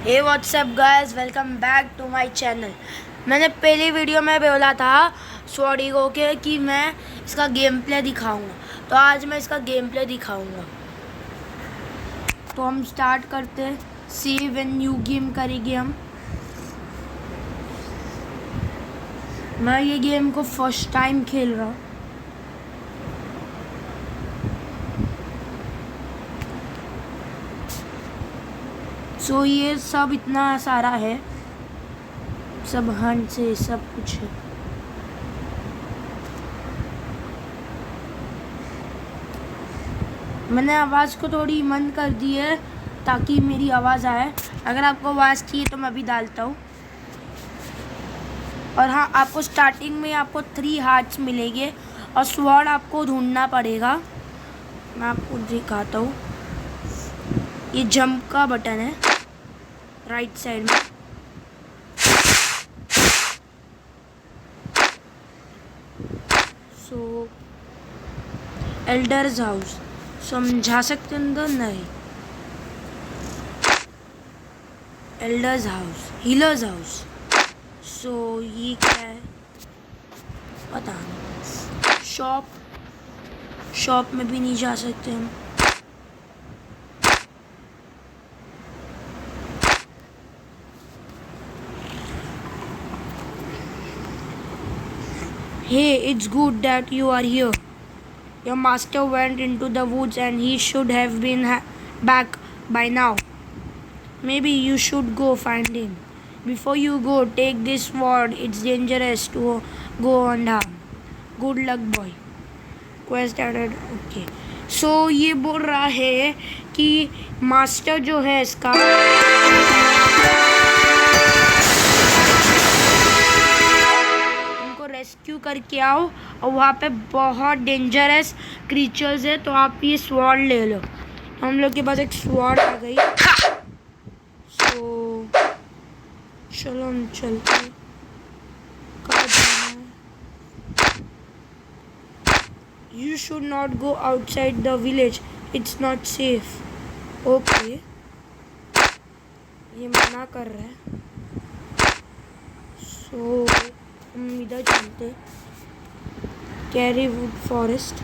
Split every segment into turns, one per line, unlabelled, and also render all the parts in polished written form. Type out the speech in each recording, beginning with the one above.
Hey what's up guys, welcome back to my channel. मैंने पहली video में बोला था स्वॉडिगो के कि मैं इसका गेम प्ले दिखाऊंगा, तो आज मैं इसका गेम प्ले दिखाऊंगा। तो हम स्टार्ट करते हैं। सी व्हेन न्यू गेम करेंगे हम। मैं ये गेम को फर्स्ट टाइम खेल रहा हूँ। सो ये सब इतना सारा है, सब हंट से सब कुछ है। मैंने आवाज़ को थोड़ी मंद कर दी है ताकि मेरी आवाज़ आए। अगर आपको आवाज़ चाहिए तो मैं भी डालता हूँ। और हाँ, आपको स्टार्टिंग में आपको 3 हार्ट्स मिलेंगे और स्वॉर्ड आपको ढूंढना पड़ेगा। मैं आपको दिखाता हूँ। ये जंप का बटन है राइट साइड में। सो एल्डर्स हाउस समझा सकते अंदर नहीं। Elders house, healers house. So ये क्या है पता नहीं। शॉप में भी नहीं जा सकते हम। Hey, it's good that you are here. Your master went into the woods and he should have been back by now. Maybe you should go find him. Before you go, take this sword. It's dangerous to go unharmed. Good luck, boy. Quest added. Okay. So ये बोल रहा है कि master जो है इसका rescue करके आओ, और वहाँ पे बहुत डेंजरस क्रीचर्स है, तो आप ये स्वॉर्ड ले लो। हम लोग के पास एक स्वॉर्ड आ गई। सो चलो हम चलते हैं। कहाँ जाना है? You should not go outside the village. It's not safe. Okay, ये मना कर रहा है। सो हम इधर चलते। Carry would forest.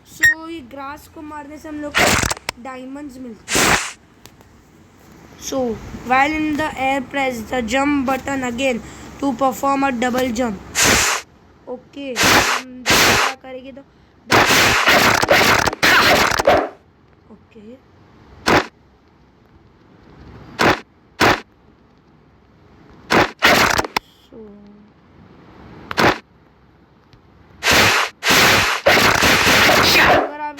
सो ये ग्रास को मारने से हम लोग को डायमंड्स मिलते हैं। So while in the air press the jump button again to perform a double jump. Okay, हम क्या करेंगे तो ओके। अगर आप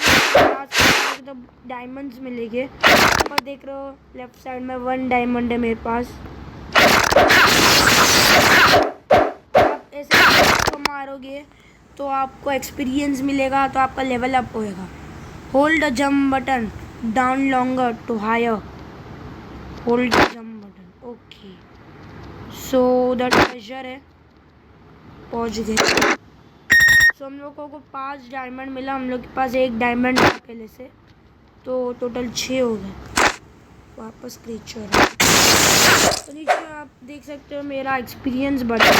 तो डायमंड्स मिलेंगे। और देख रहे हो लेफ्ट साइड में 1 डायमंड है मेरे पास। आप ऐसे मारोगे तो आपको एक्सपीरियंस मिलेगा, तो आपका लेवल अप होएगा। Hold the jump button down longer to higher. Hold the jump button. Okay, so the treasure है, पहुंच गए। सो हम लोगों को 5 डायमंड मिला। हम लोग के पास 1 डायमंड था पहले से, तो टोटल 6 हो गए। वापस क्रीचर है। तो नीचे आप देख सकते हो मेरा एक्सपीरियंस बढ़ा।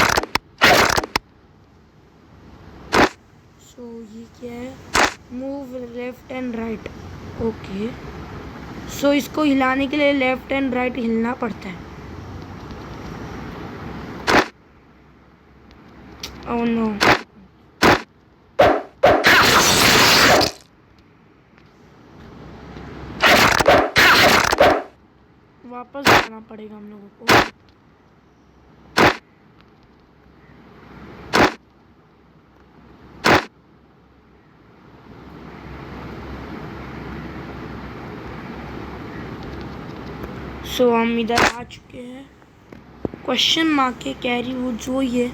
सो ये क्या है? Move left and right. Okay, so इसको हिलाने के लिए लेफ्ट एंड राइट हिलना पड़ता है। ओह नो, वापस जाना पड़ेगा हम लोगों को। सो हम इधर आ चुके हैं। क्वेश्चन मार्क के कैरी वुड्स वो ही है।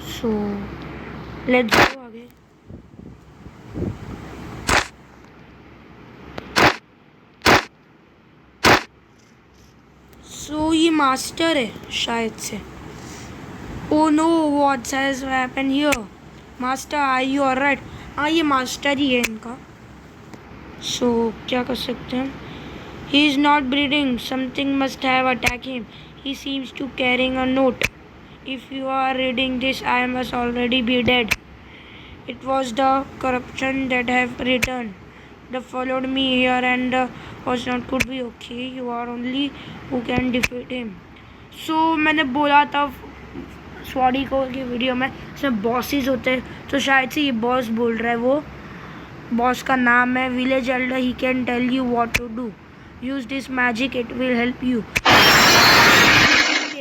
सो लेट्स गो आगे। सो ये मास्टर है शायद से। Oh no, what has happened here? Master, are you alright? हाँ, ये मास्टर ही है इनका। सो क्या कर सकते हैं? He is not breathing. Something must have attacked him. He seems to carrying a note. If you are reading this, I must already be dead. It was the corruption that have returned. They followed me here and was not could be okay. You are only who can defeat him. So मैंने बोला था sorry को कि video में इसमें bosses होते हैं, तो शायद से ये बॉस बोल रहा है। वो बॉस का नाम है village elder. He can tell you what to do. Use this magic, it will help you. दे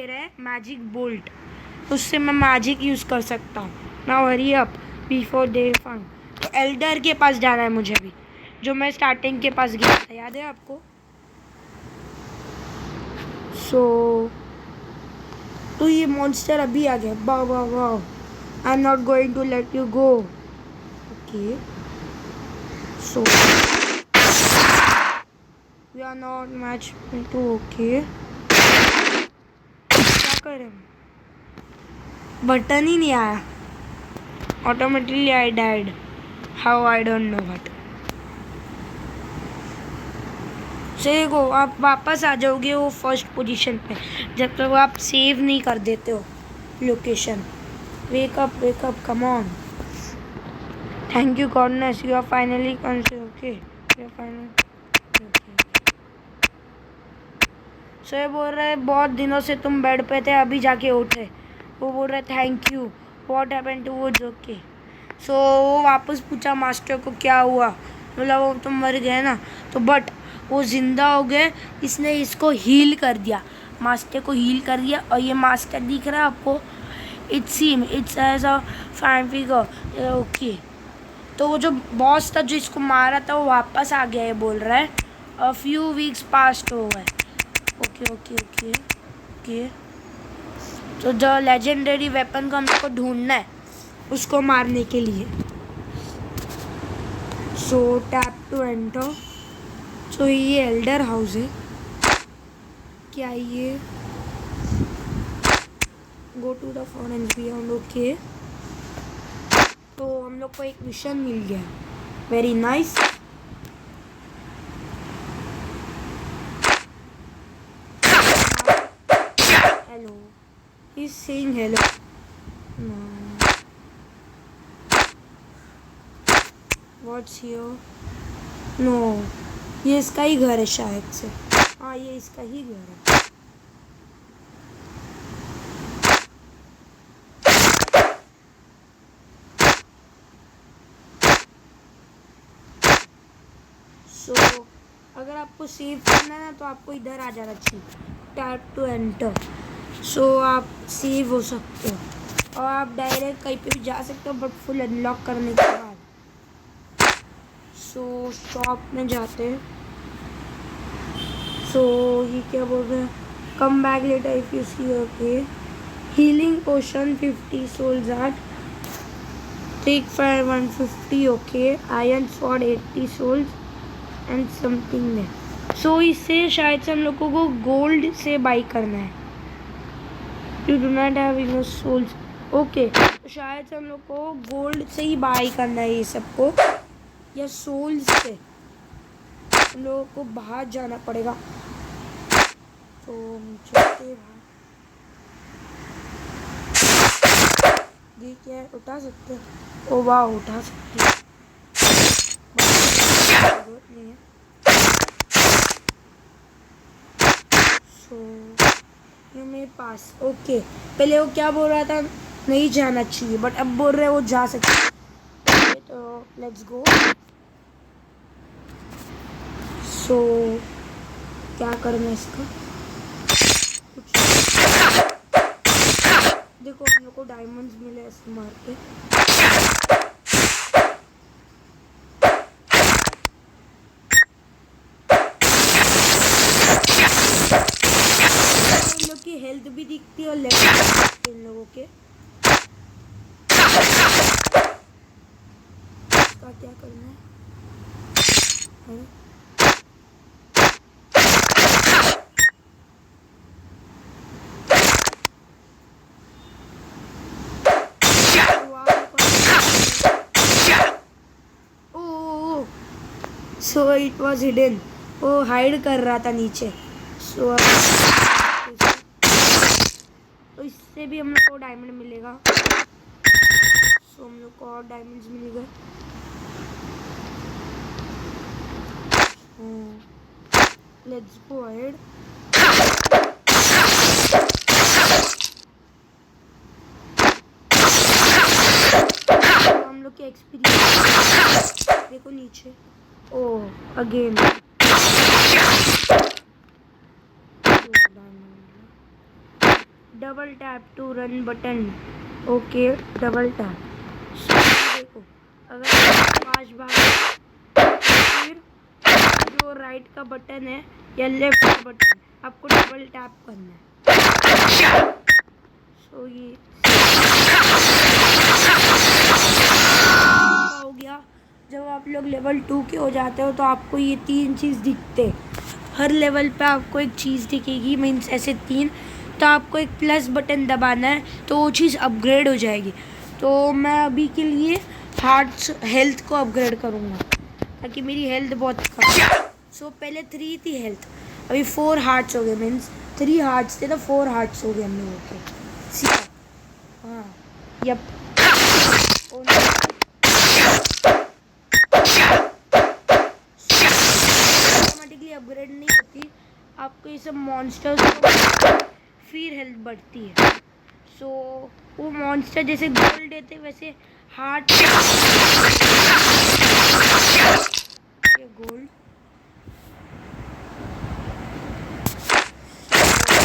रहा है मैजिक बोल्ट, उससे मैं मैजिक यूज कर सकता हूँ। Now hurry up before they find. तो एल्डर के पास जाना है मुझे अभी, जो मैं स्टार्टिंग के पास गया था, याद है आपको? सो तो ये मॉन्स्टर अभी आ गया। वाह वाह वाह, I am not going to let you go. Okay so we are not match to. Okay क्या करें? बटन ही नहीं आया, automatically I died. How I don't know but से को आप वापस आ जाओगे वो फर्स्ट पोजीशन पे जब तक आप सेव नहीं कर देते हो location. Wake up come on. Thank you goodness, you are finally okay, you are finally so ये बोल रहे बहुत दिनों से तुम बेड पे थे, अभी जाके उठे। वो बोल रहे thank you, what happened to वो जोक के। सो वो वापस पूछा मास्टर को क्या हुआ, मतलब वो तुम मर गए ना, तो बट वो जिंदा हो गए। इसने इसको हील कर दिया, मास्टर को हील कर दिया। और ये मास्टर दिख रहा है आपको, it's as a fan figure. Okay तो वो जो बॉस था जो इसको मारा था वो वापस आ गया, ये बोल रहा है। अ फ्यू वीक्स पास्ट हो गए। ओके ओके ओके ओके तो जो लेजेंडरी वेपन को हमको ढूंढना है उसको मारने के लिए। So tap to enter. So ये एल्डर हाउस है क्या? ये go to the forest beyond. Okay तो हम लोग को एक मिशन मिल गया, very nice. Hello, he is saying hello. What's here? No, ये इसका ही घर है शायद से। हाँ ये इसका ही घर है। सो अगर आपको सेव करना है ना तो आपको इधर आ जाना चाहिए, टैप टू एंटर। सो आप सेव हो सकते हो और आप डायरेक्ट कहीं पे भी जा सकते हो, बट फुल अनलॉक करने के बाद। सो शॉप में जाते हैं। सो ये क्या बोल रहे हैं? Come back later if you see. Okay healing potion 50 souls art, take fire 150। Okay iron sword 80 souls and something है। सो इससे शायद से हम लोगों को गोल्ड से बाई करना है। You do not have enough souls. Okay तो शायद से हम लोग को गोल्ड से ही बाई करना है ये सबको, या सोल्स से हम लोगों को बाहर जाना पड़ेगा। तो चलते बाहर। ये क्या है? उठा सकते हैं? ओ वाह उठा सकते हैं, जरूरत नहीं है। सो ये मेरे पास। ओके पहले वो क्या बोल रहा था, नहीं जाना चाहिए, बट अब बोल रहे वो जा सकते हैं। तो लेट्स गो। सो क्या करना है इसका? कुछ देखो हम लोग को डायमंड्स मिले ऐसे मार के। इन लोग की हेल्थ भी दिखती है और लेवल इन लोगों के। इसका क्या करना है? सो इट वॉज हिडन, वो हाइड कर रहा था नीचे। सो तो इससे भी हम लोग को डायमंड मिलेगा। सो हम लोग को और डायमंड्स मिल गए। Let's go ahead. हम लोग के एक्सपीरियंस देखो नीचे। Oh again double tap to run button. Okay double tap. देखो अगर 5 बार फिर जो राइट का बटन है या लेफ्ट का बटन आपको डबल टैप करना है। सो ये हो गया। जब आप लोग लेवल 2 के हो जाते हो तो आपको ये 3 चीज़ दिखते। हर लेवल पे आपको एक चीज़ दिखेगी, मीन्स ऐसे 3। तो आपको एक प्लस बटन दबाना है तो वो चीज़ अपग्रेड हो जाएगी। तो मैं अभी के लिए हार्ट्स हेल्थ को अपग्रेड करूँगा ताकि मेरी हेल्थ बहुत कम है। सो पहले 3 थी हेल्थ, अभी 4 हार्ट्स हो गए। मीन्स 3 हार्ट्स थे तो 4 हार्ट्स हो गए हम लोगों के। सीधा हाँ यप। ऑटोमेटिकली अपग्रेड नहीं होती, आपको ये सब मॉन्स्टर्स को फिर हेल्थ बढ़ती है। सो वो मॉन्स्टर जैसे गोल्ड देते वैसे हार्ट ये गोल्ड।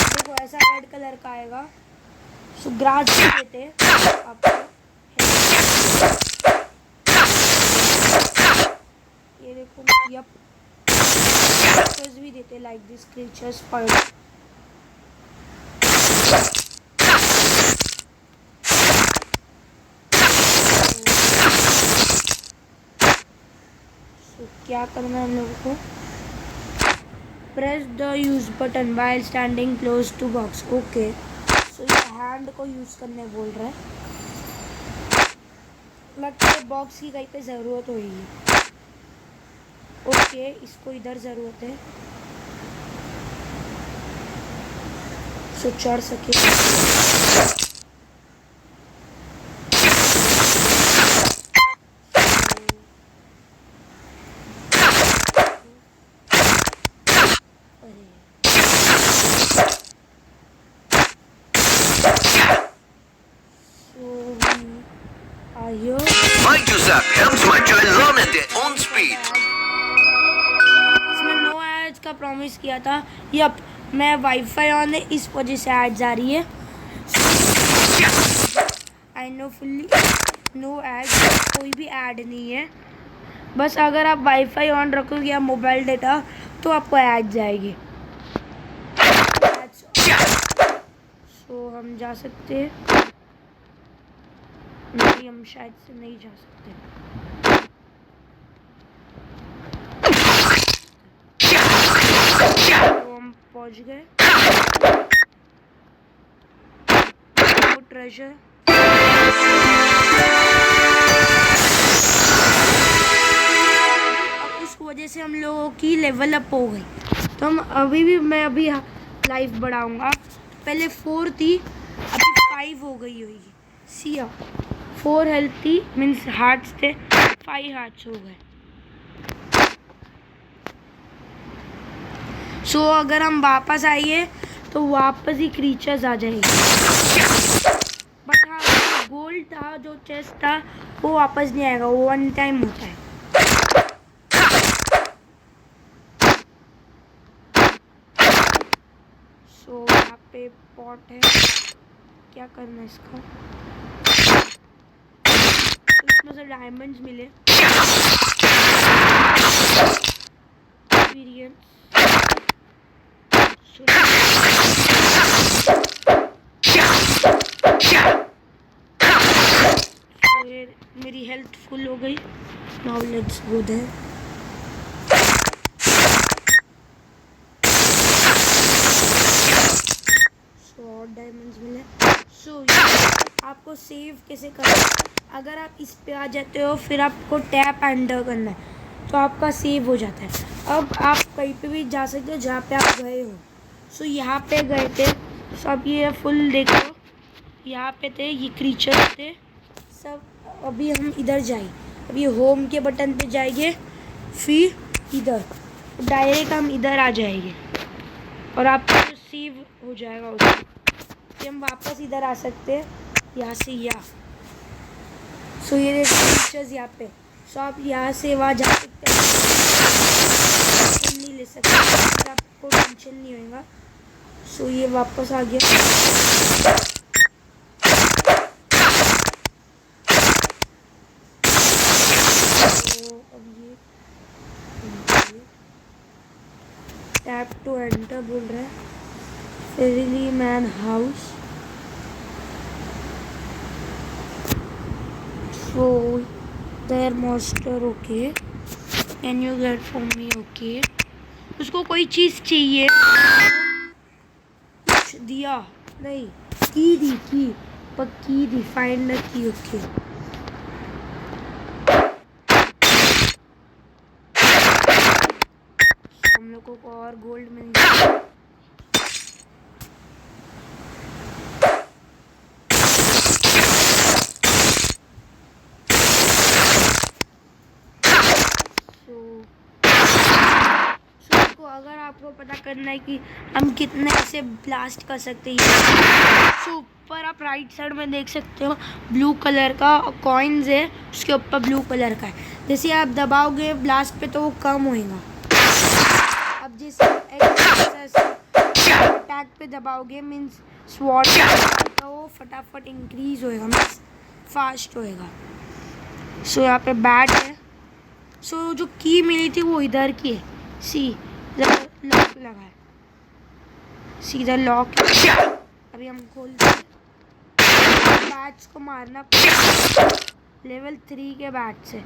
देखो ऐसा रेड कलर का आएगा। सो ग्रास भी देते आपको। ये देखो यप भी देते लाइक दिस क्रीचर्स पॉइंट। क्या करना है हम लोगों को? Press the use button while standing close to box. Okay so ये हैंड को यूज करने बोल रहा है। लगता है बॉक्स की कहीं पे ज़रूरत होगी। ओके इसको इधर ज़रूरत है सो चढ़ सके।
MyJuiceApp helps my child learn at their own speed.
इसमें नो एड्स का प्रॉमिस किया था। यप मैं वाईफाई ऑन है इस वजह से एड्स आ रही है। I know fully no ads, कोई भी ऐड नहीं है। बस अगर आप वाईफाई ऑन रखोगे या मोबाइल डेटा तो आपको ऐड जाएगी। सो हम जा सकते हैं। नहीं हम शायद से नहीं जा सकते। तो हम पहुंच गए। वो ट्रेजर उस वजह से हम लोगों की लेवल अप हो गई। तो हम मैं अभी लाइफ बढ़ाऊंगा। पहले 4 थी अभी 5 हो गई होगी। सिया 4 हेल्थ थी मीन्स हार्ट्स थे 5 हार्ट्स हो गए। सो अगर हम वापस आइए तो वापस ही क्रीचर्स आ जाएंगे। बट हाँ जो गोल्ड था जो चेस्ट था वो वापस नहीं आएगा, वो 1 टाइम होता है। सो यहाँ पे पॉट है, क्या करना है इसका? इसमें से डायमंड्स मिले। एक्सपीरियंस मेरी हेल्थ फुल हो गई। Now let's go there. और डायमंड्स मिले। सो आपको सेव कैसे करना है? अगर आप इस पे आ जाते हो फिर आपको टैप एंटर करना है। तो आपका सेव हो जाता है। अब आप कहीं पे भी जा सकते हो जहाँ पे आप गए हो। सो यहाँ पे गए थे, सो अब ये फुल देखो, यहाँ पे थे ये क्रीचर थे सब। अभी हम इधर जाए, अभी होम के बटन पे जाएंगे, फिर इधर डायरेक्ट हम इधर आ जाएंगे और आपका जो सेव हो जाएगा उसमें, फिर हम वापस इधर आ सकते हैं यहाँ से यहाँ। सो ये देखो फीचर्स यहाँ पे। सो आप यहाँ से वहाँ जा सकते हैं, नहीं ले सकते, आपको टेंशन नहीं होगा। सो ये वापस आ गया। टैप टू एंटर बोल रहा है। फेरिली man house. So there master okay, can you get for me okay. उसको कोई चीज़ चाहिए, कुछ दिया नहीं, की दी, की पर की दी, फाइंड द की ओके। हम लोगों को और गोल्ड मिल गया। अगर आपको पता करना है कि हम कितने ऐसे ब्लास्ट कर सकते हैं, सो ऊपर आप राइट साइड में देख सकते हो ब्लू कलर का कॉइन्स है, उसके ऊपर ब्लू कलर का है। जैसे आप दबाओगे ब्लास्ट पे तो वो कम होएगा। अब जैसे अटैक पे दबाओगे मीन्स स्वॉर्ड, तो वो फटाफट इंक्रीज होएगा, मीन्स फास्ट होएगा। सो यहाँ पे बैट है। सो जो की मिली थी वो इधर की है, सी लॉक लगा है, सीधा लॉक है। अभी हम खोलते हैं, बैट्स को मारना लेवल 3 के बैट से।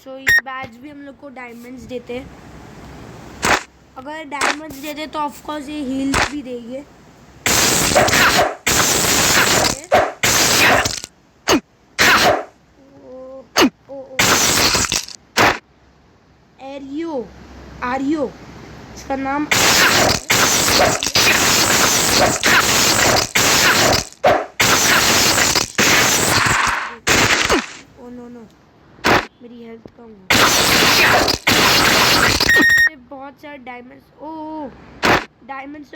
सो ये बैच भी हम लोग को डायमंड्स देते हैं। अगर डायमंड्स देते तो ऑफकोर्स ये हील्स भी देंगे। एरियो, आरियो इसका नाम। ओ नो नो, मेरी हेल्थ कम हो। बहुत सारे डायमंड्स, ओ डायमंड्स।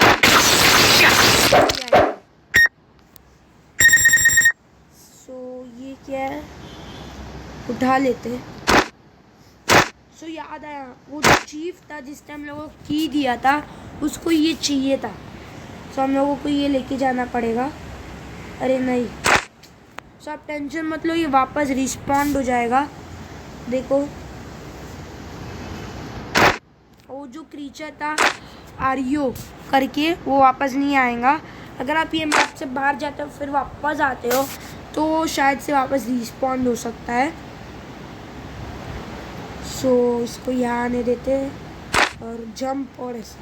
सो ये क्या है, उठा लेते। सो याद आया, वो जो चीफ था जिसने हम लोगों को की दिया था, उसको ये चाहिए था। सो हम लोगों को ये लेके जाना पड़ेगा। अरे नहीं, सो आप टेंशन मत लो, ये वापस रिस्पॉन्ड हो जाएगा। देखो वो जो क्रीचर था आरियो करके, वो वापस नहीं आएगा। अगर आप ये मैप से बाहर जाते हो फिर वापस आते हो तो शायद से वापस रिस्पॉन्ड हो सकता है। सो इसको यहाँ आने देते हैं और जंप और ऐसा।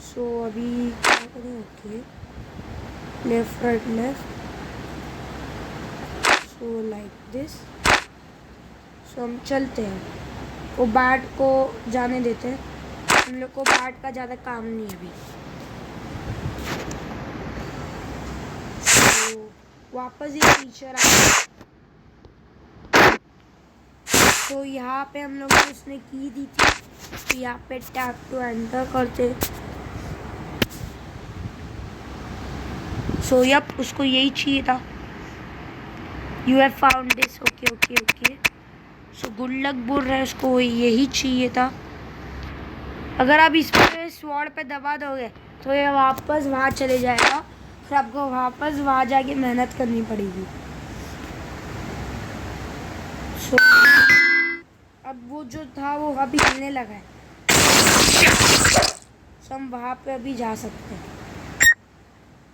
सो अभी क्या करें, okay left right left, so like this. So हम चलते हैं, वो बैट को जाने देते हैं, हम लोग को बैट का ज़्यादा काम नहीं है अभी। तो वापस ये फीचर आया। तो यहाँ पे हम लोग को उसने की दी थी, तो यहाँ पे टैप टू एंटर करते। सो यप, उसको यही चाहिए था। You have found this, okay okay okay. So good luck बोल रहा है, उसको यही चाहिए था। अगर आप इस पे स्वॉर्ड पे दबा दोगे तो ये वापस वहाँ चले जाएगा, फिर आपको वापस वहाँ जाके मेहनत करनी पड़ेगी। सो अब वो जो था वो अभी हिलने लगा है, सो हम वहाँ पे अभी जा सकते हैं।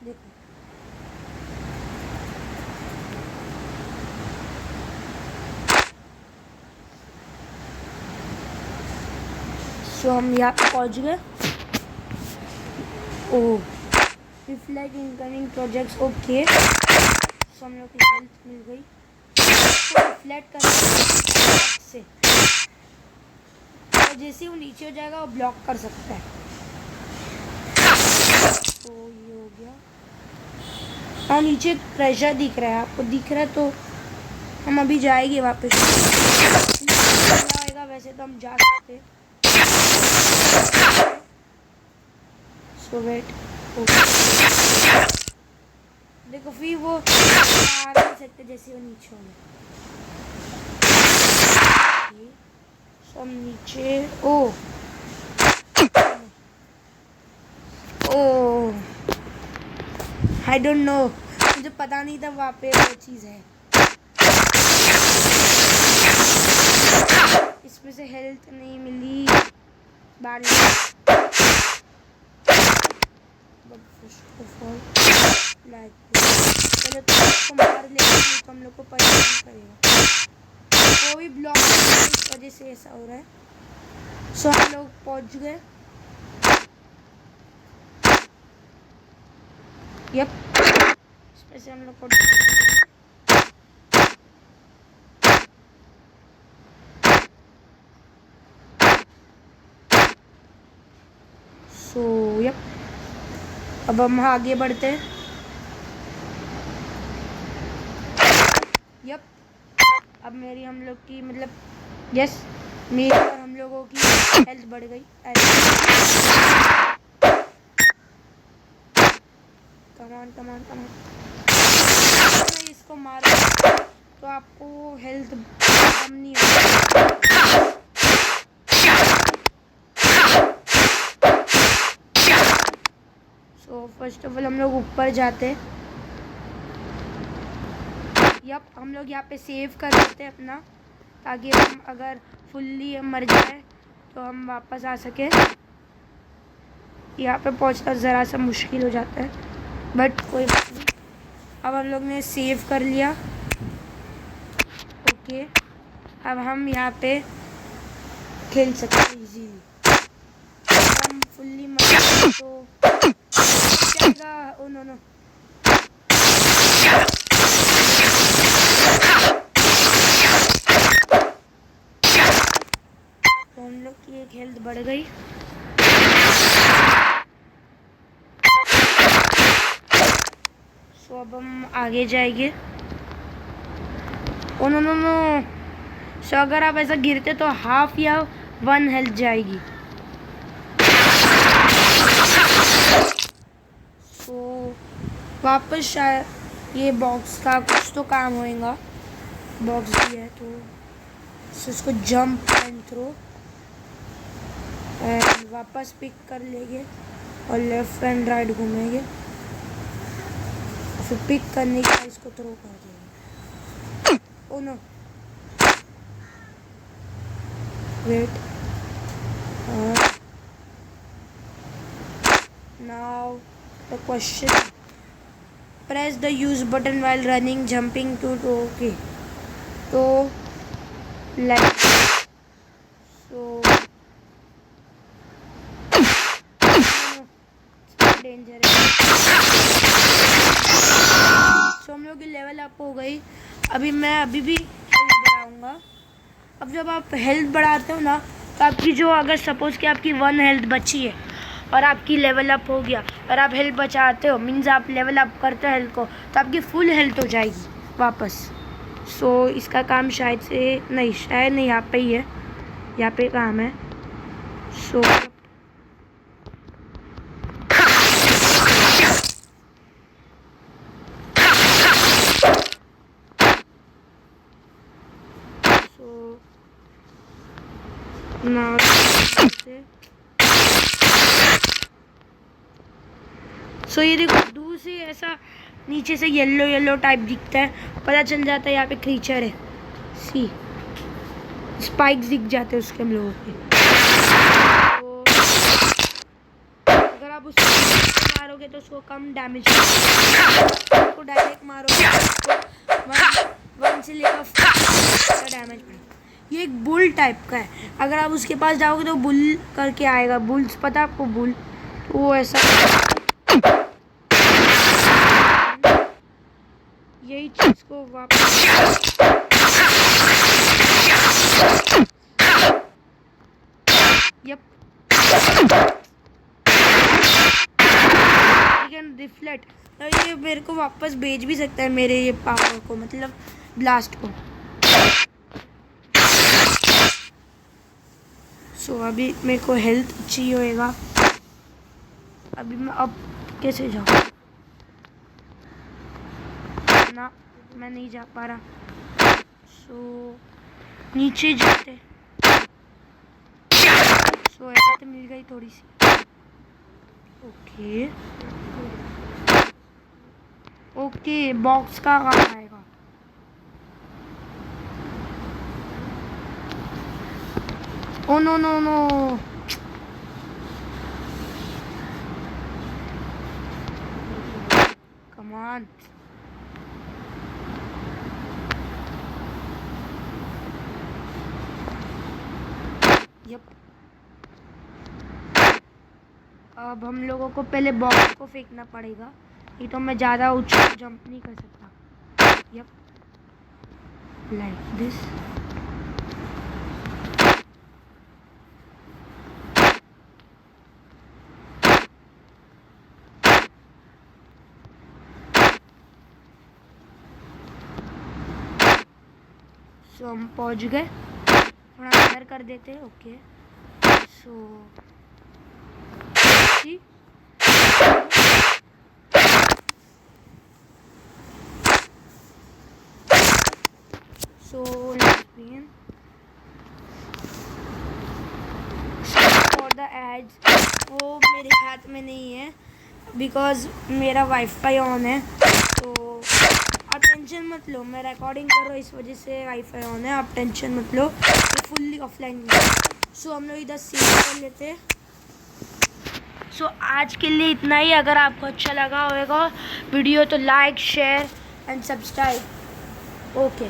देखो सो हम यहाँ पे पहुँच गए। ओह, रिफ्लेक्ट इनकमिंग प्रोजेक्ट्स, ओके। सो हम लोग की हेल्थ मिल गई। रिफ्लेक्ट करने से और जैसे वो नीचे हो जाएगा वो ब्लॉक कर सकता है। तो ये हो गया। हाँ, नीचे प्रेशर दिख रहा है, आपको दिख रहा है? तो हम अभी जाएंगे वापस। आएगा वैसे तो हम जा सकते। सो वेट, देखो फिर वो आ नहीं सकते जैसे वो नीचे होंगे। सब नीचे। ओ आई डोंट नो, मुझे पता नहीं था वहाँ पे वो चीज़ है। इसमें से हेल्थ नहीं मिली बार। पहले तो उसको मार लेंगे तो हम लोग को परेशान करेगा। वो भी ब्लॉक इस वजह से ऐसा हो रहा है। सो हम लोग पहुंच गए। यप, इसमें से हम लोग को यप, अब हम आगे बढ़ते हैं। यप, अब मेरी हम लोग की मतलब यस, मेरी और हम लोगों की हेल्थ बढ़ गई। कमान कमान कमान, इसको मारो तो आपको हेल्थ कम नहीं होगी। सो फर्स्ट ऑफ ऑल हम लोग ऊपर जाते हैं। यप, हम लोग यहाँ पे सेव कर लेते हैं अपना, ताकि हम अगर फुल्ली मर जाए तो हम वापस आ सके। यहाँ पे पहुँचना ज़रा सा मुश्किल हो जाता है, बट कोई बात नहीं। अब हम लोग ने सेव कर लिया। ओके, अब हम यहाँ पे खेल सकते हैं इजीली। हम फुल्ली मर जाए तो जाएगा। ओ नो नो, तो हम लोग की एक हेल्थ बढ़ गई। सो अब हम आगे जाएंगे। ओ नो नो नो, सो अगर आप ऐसा गिरते तो हाफ या 1 हेल्थ जाएगी। सो वापस शायद ये बॉक्स का कुछ तो काम होएगा। बॉक्स भी है तो इसको जंप एंड थ्रो एंड वापस पिक कर लेंगे और लेफ्ट एंड राइट घूमेंगे, फिर पिक करने के बाद इसको थ्रो कर देंगे। Oh no, wait, now the question, press the use button while running jumping to okay. तो लाइक सो डेंजर है। सो हम लोग की लेवल अप हो गई। अभी मैं अभी भी हेल्थ बढ़ाऊंगा। अब जब आप हेल्थ बढ़ाते हो ना, तो आपकी जो अगर सपोज़ कि आपकी 1 हेल्थ बची है और आपकी लेवल अप हो गया और आप हेल्थ बचाते हो, मीन्स आप लेवल अप करते हो हेल्थ को, तो आपकी फुल हेल्थ हो जाएगी वापस। सो इसका काम शायद नहीं, यहाँ पे ही है, यहाँ पे काम है। सो ना सो ये देखो, दूर से ऐसा नीचे से येलो येलो टाइप दिखता है, पता चल जाता है यहाँ पे क्रीचर है। सी स्पाइक्स दिख जाते हैं उसके हम लोगों के। तो अगर आप उसको मारोगे तो उसको कम डैमेज, उसको डायरेक्ट मारोगे तो 1 से लेकर 4 डैमेज पड़ेगा। ये एक बुल टाइप का है। अगर आप उसके पास जाओगे तो बुल करके आएगा। बुल्स पता है आपको? बुल तो वो ऐसा यही चीज को वापस यप कैन रिफ्लेक्ट, तो ये मेरे को वापस भेज भी सकता है मेरे ये पावर को, मतलब ब्लास्ट को। सो अभी मेरे को हेल्थ चाहिए होएगा। अभी मैं अब कैसे जाऊँ ना, मैं नहीं जा पा रहा। सो नीचे जाते। सो हेल्थ मिल गई थोड़ी सी। ओके ओके, बॉक्स का काम आएगा। Oh no no no, come on. Yup, अब हम लोगों को पहले बॉक्स को फेंकना पड़ेगा, नहीं तो मैं ज़्यादा ऊंचा जंप नहीं कर सकता। Yup, like this. सो हम पहुंच गए, थोड़ा अंदर कर देते हैं। Okay so let's begin. For the ads, वो मेरे हाथ में नहीं है बिकॉज मेरा वाईफाई ऑन है, तो आप टेंशन मत लो। मैं रिकॉर्डिंग कर रहा हूँ इस वजह से वाईफाई ऑन है, आप टेंशन मत लो। ये फुल्ली ऑफलाइन है। सो हम लोग इधर सेव कर लेते हैं। सो आज के लिए इतना ही। अगर आपको अच्छा लगा होगा वीडियो तो like share and subscribe. Okay.